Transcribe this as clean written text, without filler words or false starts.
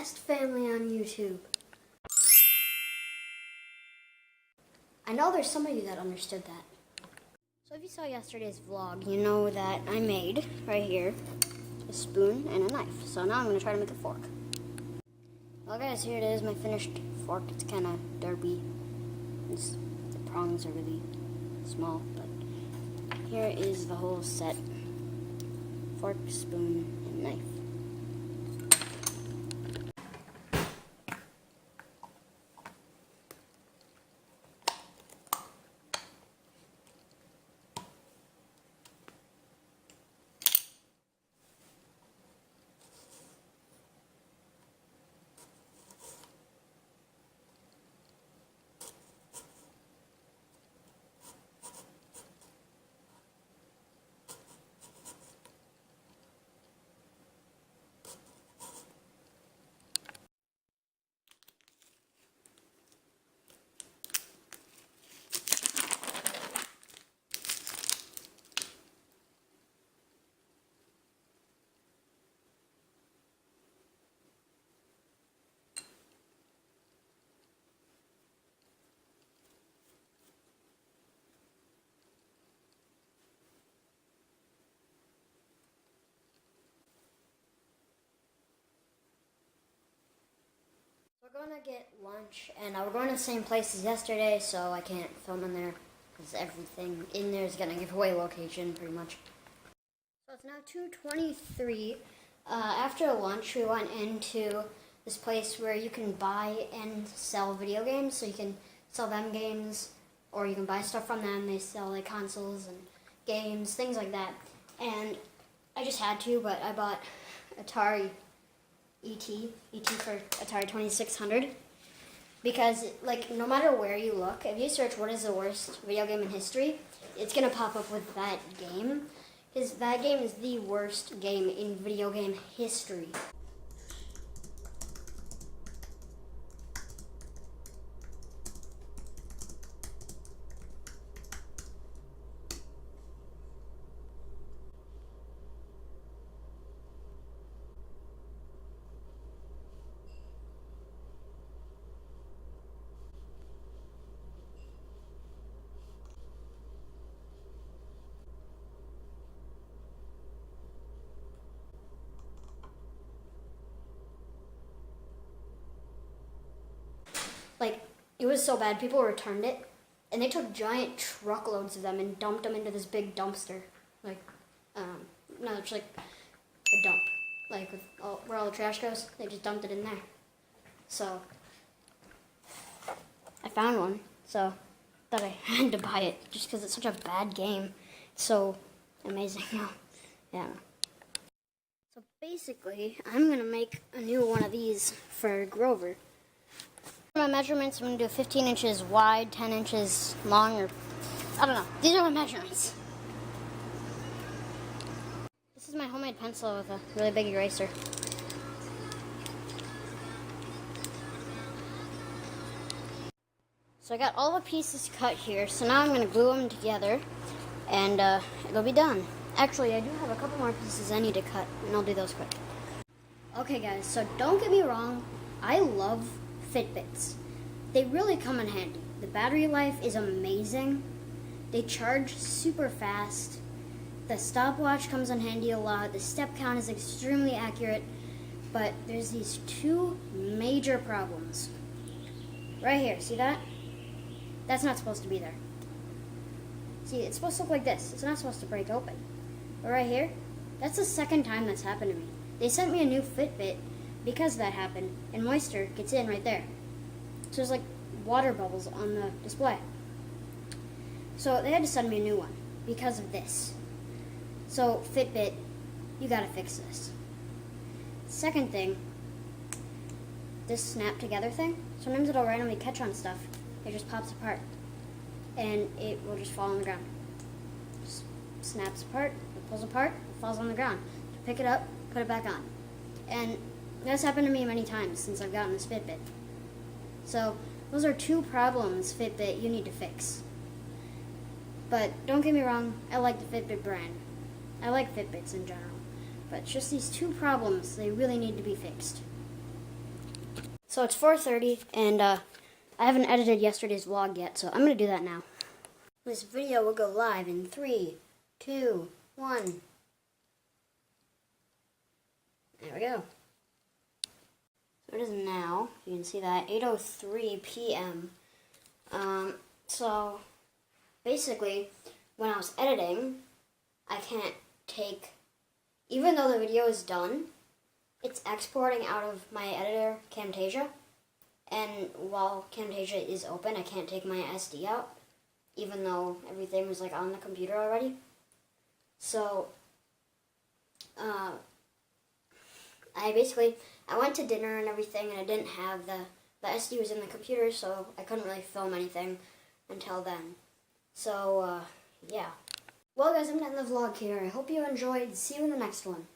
best family on YouTube. I know there's some of you that understood that. So if you saw yesterday's vlog, you know that I made, right here, a spoon and a knife. So now I'm going to try to make a fork. Well guys, here it is, my finished fork. It's kind of derpy. The prongs are really small, but here is the whole set. Fork, spoon, and knife. We're going to get lunch, and we're going to the same place as yesterday, so I can't film in there, because everything in there is going to give away location, pretty much. So it's now 2:23. After lunch, we went into this place where you can buy and sell video games, so you can sell them games, or you can buy stuff from them. They sell like consoles and games, things like that. And I just had to, but I bought Atari E.T for Atari 2600, because like no matter where you look, if you search what is the worst video game in history, it's gonna pop up with that game, because that game is the worst game in video game history. Like, it was so bad, people returned it, and they took giant truckloads of them and dumped them into this big dumpster. Like, no, it's like a dump. Like, where all the trash goes, they just dumped it in there. So, I found one, so thought I had to buy it, just because it's such a bad game. It's so amazing. Yeah. So basically, I'm going to make a new one of these for Grover. My measurements, I'm going to do 15 inches wide, 10 inches long, or I don't know. These are my measurements. This is my homemade pencil with a really big eraser. So I got all the pieces cut here, so now I'm going to glue them together, and it'll be done. Actually, I do have a couple more pieces I need to cut, and I'll do those quick. Okay guys, so don't get me wrong, I love Fitbits. They really come in handy. The battery life is amazing. They charge super fast. The stopwatch comes in handy a lot. The step count is extremely accurate. But there's these two major problems. Right here, see that? That's not supposed to be there. See, it's supposed to look like this. It's not supposed to break open. But right here, that's the second time that's happened to me. They sent me a new Fitbit because that happened, and moisture gets in right there. So there's like water bubbles on the display. So they had to send me a new one because of this. So Fitbit, you gotta fix this. Second thing, this snap together thing, sometimes it'll randomly catch on stuff. It just pops apart and it will just fall on the ground. Just snaps apart, it pulls apart, it falls on the ground. Pick it up, put it back on. And that's happened to me many times since I've gotten this Fitbit. So those are two problems, Fitbit, you need to fix. But don't get me wrong, I like the Fitbit brand. I like Fitbits in general. But just these two problems, they really need to be fixed. So it's 4:30, and I haven't edited yesterday's vlog yet, so I'm going to do that now. This video will go live in 3, 2, 1. There we go. So it is now, you can see that, 8:03 p.m. So basically, when I was editing, I can't take, even though the video is done, it's exporting out of my editor, Camtasia, and while Camtasia is open, I can't take my SD out, even though everything was like on the computer already. So, I went to dinner and everything, and I didn't have the SD was in the computer, so I couldn't really film anything until then. So, yeah. Well, guys, I'm going to end the vlog here. I hope you enjoyed. See you in the next one.